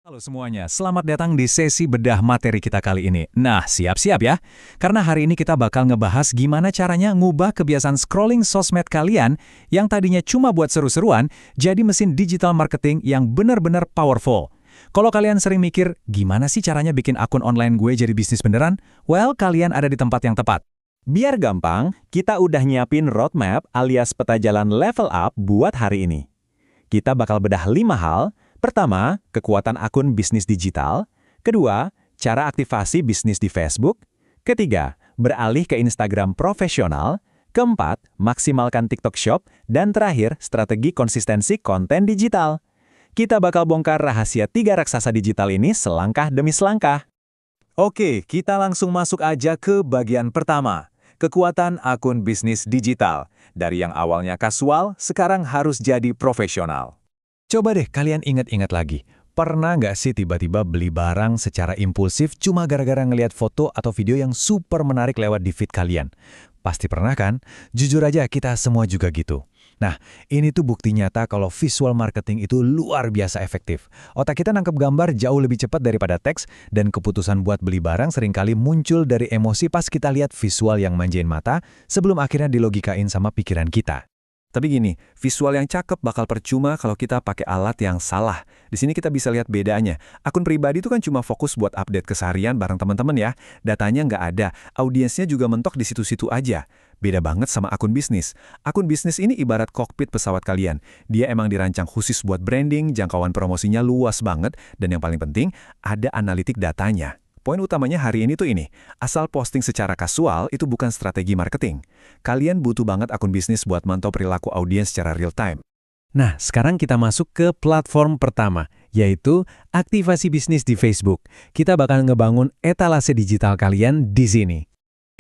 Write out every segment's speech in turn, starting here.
Halo semuanya, selamat datang di sesi bedah materi kita kali ini. Nah, siap-siap ya, karena hari ini kita bakal ngebahas gimana caranya ngubah kebiasaan scrolling sosmed kalian yang tadinya cuma buat seru-seruan, jadi mesin digital marketing yang benar-benar powerful. Kalau kalian sering mikir, gimana sih caranya bikin akun online gue jadi bisnis beneran? Well, kalian ada di tempat yang tepat. Biar gampang, kita udah nyiapin roadmap alias peta jalan level up buat hari ini. Kita bakal bedah 5 hal. Pertama, kekuatan akun bisnis digital. Kedua, cara aktivasi bisnis di Facebook. Ketiga, beralih ke Instagram profesional. Keempat, maksimalkan TikTok Shop. Dan terakhir, strategi konsistensi konten digital. Kita bakal bongkar rahasia 3 raksasa digital ini selangkah demi selangkah. Oke, kita langsung masuk aja ke bagian pertama. Kekuatan akun bisnis digital. Dari yang awalnya kasual, sekarang harus jadi profesional. Coba deh kalian ingat-ingat lagi. Pernah nggak sih tiba-tiba beli barang secara impulsif cuma gara-gara ngelihat foto atau video yang super menarik lewat di feed kalian? Pasti pernah kan? Jujur aja kita semua juga gitu. Nah, ini tuh bukti nyata kalau visual marketing itu luar biasa efektif. Otak kita nangkep gambar jauh lebih cepat daripada teks, dan keputusan buat beli barang seringkali muncul dari emosi pas kita lihat visual yang manjain mata sebelum akhirnya dilogikain sama pikiran kita. Tapi gini, visual yang cakep bakal percuma kalau kita pakai alat yang salah. Di sini kita bisa lihat bedanya. Akun pribadi itu kan cuma fokus buat update keseharian bareng teman-teman ya. Datanya nggak ada, audiensnya juga mentok di situ-situ aja. Beda banget sama akun bisnis. Akun bisnis ini ibarat kokpit pesawat kalian. Dia emang dirancang khusus buat branding, jangkauan promosinya luas banget, dan yang paling penting, ada analitik datanya. Poin utamanya hari ini tuh ini, asal posting secara kasual itu bukan strategi marketing. Kalian butuh banget akun bisnis buat mantau perilaku audiens secara real time. Nah, sekarang kita masuk ke platform pertama, yaitu aktivasi bisnis di Facebook. Kita bakal ngebangun etalase digital kalian di sini.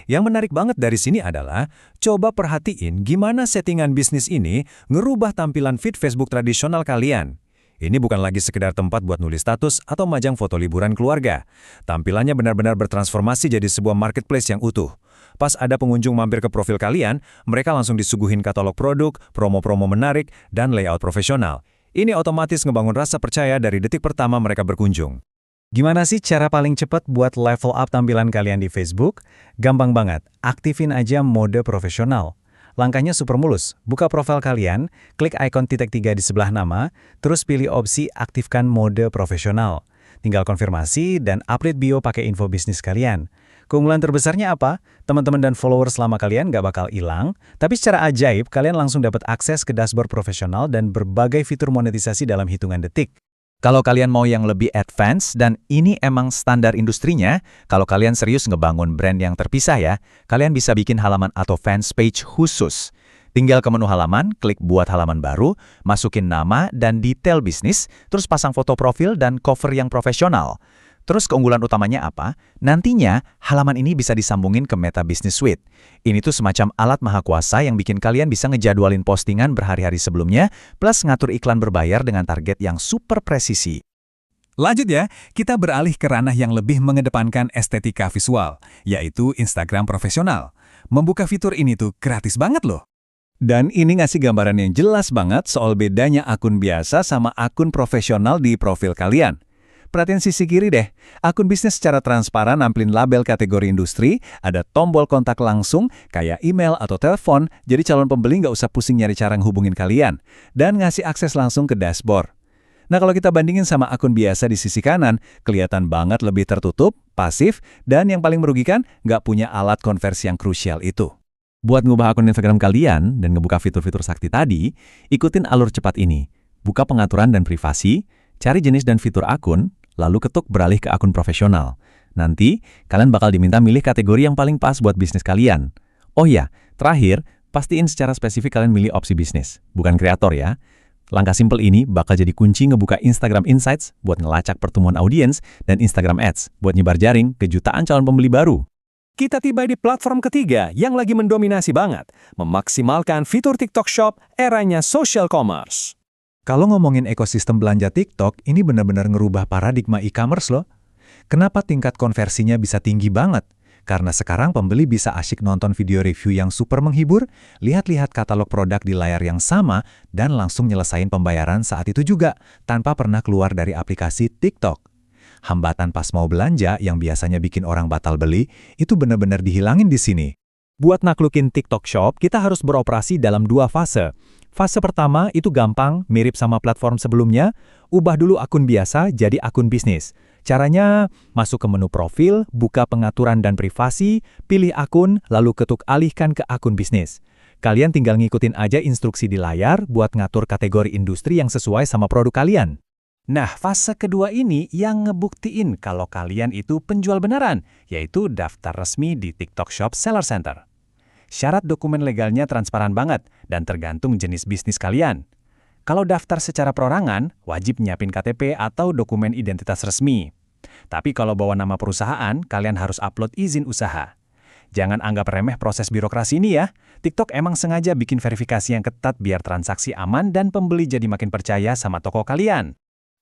Yang menarik banget dari sini adalah, coba perhatiin gimana settingan bisnis ini ngerubah tampilan feed Facebook tradisional kalian. Ini bukan lagi sekedar tempat buat nulis status atau majang foto liburan keluarga. Tampilannya benar-benar bertransformasi jadi sebuah marketplace yang utuh. Pas ada pengunjung mampir ke profil kalian, mereka langsung disuguhin katalog produk, promo-promo menarik, dan layout profesional. Ini otomatis ngebangun rasa percaya dari detik pertama mereka berkunjung. Gimana sih cara paling cepat buat level up tampilan kalian di Facebook? Gampang banget, aktifin aja mode profesional. Langkahnya super mulus, buka profil kalian, klik ikon titik 3 di sebelah nama, terus pilih opsi aktifkan mode profesional. Tinggal konfirmasi dan update bio pakai info bisnis kalian. Keunggulan terbesarnya apa? Teman-teman dan followers lama kalian nggak bakal hilang, tapi secara ajaib kalian langsung dapat akses ke dashboard profesional dan berbagai fitur monetisasi dalam hitungan detik. Kalau kalian mau yang lebih advance, dan ini emang standar industrinya, kalau kalian serius ngebangun brand yang terpisah ya, kalian bisa bikin halaman atau fans page khusus. Tinggal ke menu halaman, klik buat halaman baru, masukin nama dan detail bisnis, terus pasang foto profil dan cover yang profesional. Terus keunggulan utamanya apa? Nantinya, halaman ini bisa disambungin ke Meta Business Suite. Ini tuh semacam alat maha kuasa yang bikin kalian bisa ngejadwalin postingan berhari-hari sebelumnya, plus ngatur iklan berbayar dengan target yang super presisi. Lanjut ya, kita beralih ke ranah yang lebih mengedepankan estetika visual, yaitu Instagram profesional. Membuka fitur ini tuh gratis banget loh. Dan ini ngasih gambaran yang jelas banget soal bedanya akun biasa sama akun profesional di profil kalian. Perhatiin sisi kiri deh, akun bisnis secara transparan nampilin label kategori industri, ada tombol kontak langsung, kayak email atau telepon, jadi calon pembeli nggak usah pusing nyari cara ngehubungin kalian, dan ngasih akses langsung ke dashboard. Nah kalau kita bandingin sama akun biasa di sisi kanan, kelihatan banget lebih tertutup, pasif, dan yang paling merugikan, nggak punya alat konversi yang krusial itu. Buat ngubah akun Instagram kalian dan ngebuka fitur-fitur sakti tadi, ikutin alur cepat ini. Buka pengaturan dan privasi, cari jenis dan fitur akun, lalu ketuk beralih ke akun profesional. Nanti, kalian bakal diminta milih kategori yang paling pas buat bisnis kalian. Oh iya, terakhir, pastiin secara spesifik kalian milih opsi bisnis, bukan kreator ya. Langkah simpel ini bakal jadi kunci ngebuka Instagram Insights buat ngelacak pertumbuhan audiens dan Instagram Ads buat nyebar jaring ke jutaan calon pembeli baru. Kita tiba di platform ketiga yang lagi mendominasi banget, memaksimalkan fitur TikTok Shop eranya social commerce. Kalau ngomongin ekosistem belanja TikTok, ini benar-benar ngerubah paradigma e-commerce loh. Kenapa tingkat konversinya bisa tinggi banget? Karena sekarang pembeli bisa asyik nonton video review yang super menghibur, lihat-lihat katalog produk di layar yang sama, dan langsung nyelesain pembayaran saat itu juga, tanpa pernah keluar dari aplikasi TikTok. Hambatan pas mau belanja yang biasanya bikin orang batal beli, itu benar-benar dihilangin di sini. Buat naklukin TikTok Shop, kita harus beroperasi dalam 2 fase. Fase pertama itu gampang, mirip sama platform sebelumnya, ubah dulu akun biasa jadi akun bisnis. Caranya, masuk ke menu profil, buka pengaturan dan privasi, pilih akun, lalu ketuk alihkan ke akun bisnis. Kalian tinggal ngikutin aja instruksi di layar buat ngatur kategori industri yang sesuai sama produk kalian. Nah, fase kedua ini yang ngebuktiin kalau kalian itu penjual beneran, yaitu daftar resmi di TikTok Shop Seller Center. Syarat dokumen legalnya transparan banget dan tergantung jenis bisnis kalian. Kalau daftar secara perorangan, wajib nyiapin KTP atau dokumen identitas resmi. Tapi kalau bawa nama perusahaan, kalian harus upload izin usaha. Jangan anggap remeh proses birokrasi ini ya. TikTok emang sengaja bikin verifikasi yang ketat biar transaksi aman dan pembeli jadi makin percaya sama toko kalian.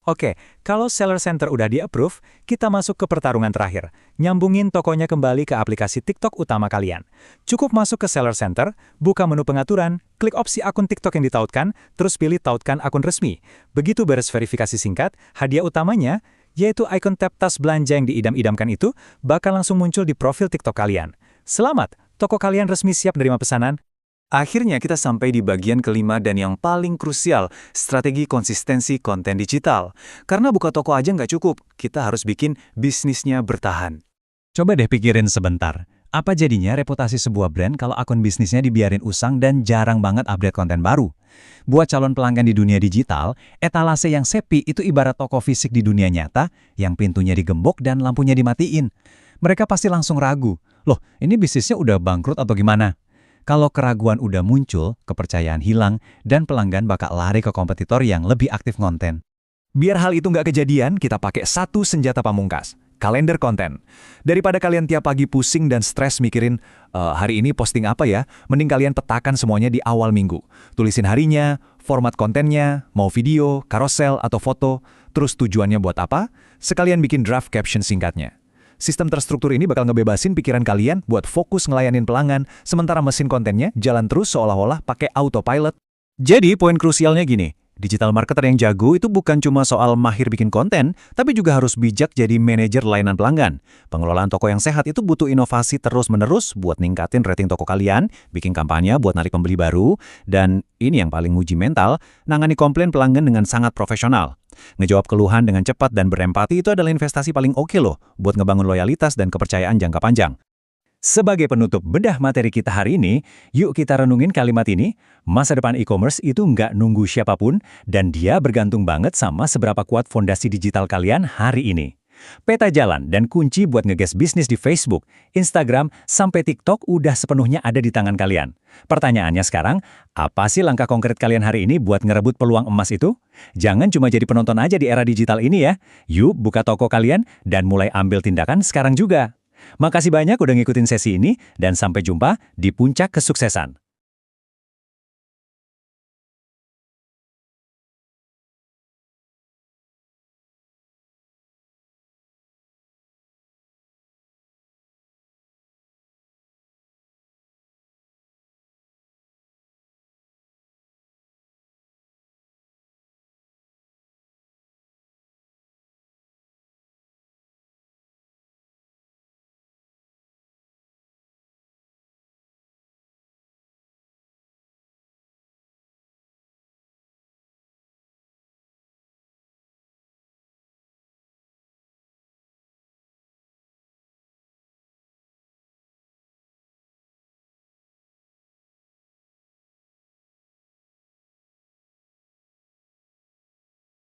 Oke, kalau Seller Center udah di-approve, kita masuk ke pertarungan terakhir. Nyambungin tokonya kembali ke aplikasi TikTok utama kalian. Cukup masuk ke Seller Center, buka menu pengaturan, klik opsi akun TikTok yang ditautkan, terus pilih tautkan akun resmi. Begitu beres verifikasi singkat, hadiah utamanya, yaitu ikon tap tas belanja yang diidam-idamkan itu, bakal langsung muncul di profil TikTok kalian. Selamat, toko kalian resmi siap menerima pesanan. Akhirnya kita sampai di bagian kelima dan yang paling krusial, strategi konsistensi konten digital. Karena buka toko aja nggak cukup, kita harus bikin bisnisnya bertahan. Coba deh pikirin sebentar, apa jadinya reputasi sebuah brand kalau akun bisnisnya dibiarin usang dan jarang banget update konten baru? Buat calon pelanggan di dunia digital, etalase yang sepi itu ibarat toko fisik di dunia nyata yang pintunya digembok dan lampunya dimatiin. Mereka pasti langsung ragu, loh ini bisnisnya udah bangkrut atau gimana? Kalau keraguan udah muncul, kepercayaan hilang, dan pelanggan bakal lari ke kompetitor yang lebih aktif konten. Biar hal itu nggak kejadian, kita pakai satu senjata pamungkas, kalender konten. Daripada kalian tiap pagi pusing dan stres mikirin, hari ini posting apa ya, mending kalian petakan semuanya di awal minggu. Tulisin harinya, format kontennya, mau video, carousel, atau foto, terus tujuannya buat apa, sekalian bikin draft caption singkatnya. Sistem terstruktur ini bakal ngebebasin pikiran kalian buat fokus ngelayanin pelanggan, sementara mesin kontennya jalan terus seolah-olah pakai autopilot. Jadi, poin krusialnya gini, digital marketer yang jago itu bukan cuma soal mahir bikin konten, tapi juga harus bijak jadi manajer layanan pelanggan. Pengelolaan toko yang sehat itu butuh inovasi terus-menerus buat ningkatin rating toko kalian, bikin kampanye buat narik pembeli baru, dan ini yang paling nguji mental, nangani komplain pelanggan dengan sangat profesional. Ngejawab keluhan dengan cepat dan berempati itu adalah investasi paling oke loh buat ngebangun loyalitas dan kepercayaan jangka panjang. Sebagai penutup bedah materi kita hari ini, yuk kita renungin kalimat ini, masa depan e-commerce itu nggak nunggu siapapun dan dia bergantung banget sama seberapa kuat fondasi digital kalian hari ini. Peta jalan dan kunci buat ngegas bisnis di Facebook, Instagram, sampai TikTok udah sepenuhnya ada di tangan kalian. Pertanyaannya sekarang, apa sih langkah konkret kalian hari ini buat ngerebut peluang emas itu? Jangan cuma jadi penonton aja di era digital ini ya. Yuk buka toko kalian dan mulai ambil tindakan sekarang juga. Makasih banyak udah ngikutin sesi ini dan sampai jumpa di puncak kesuksesan.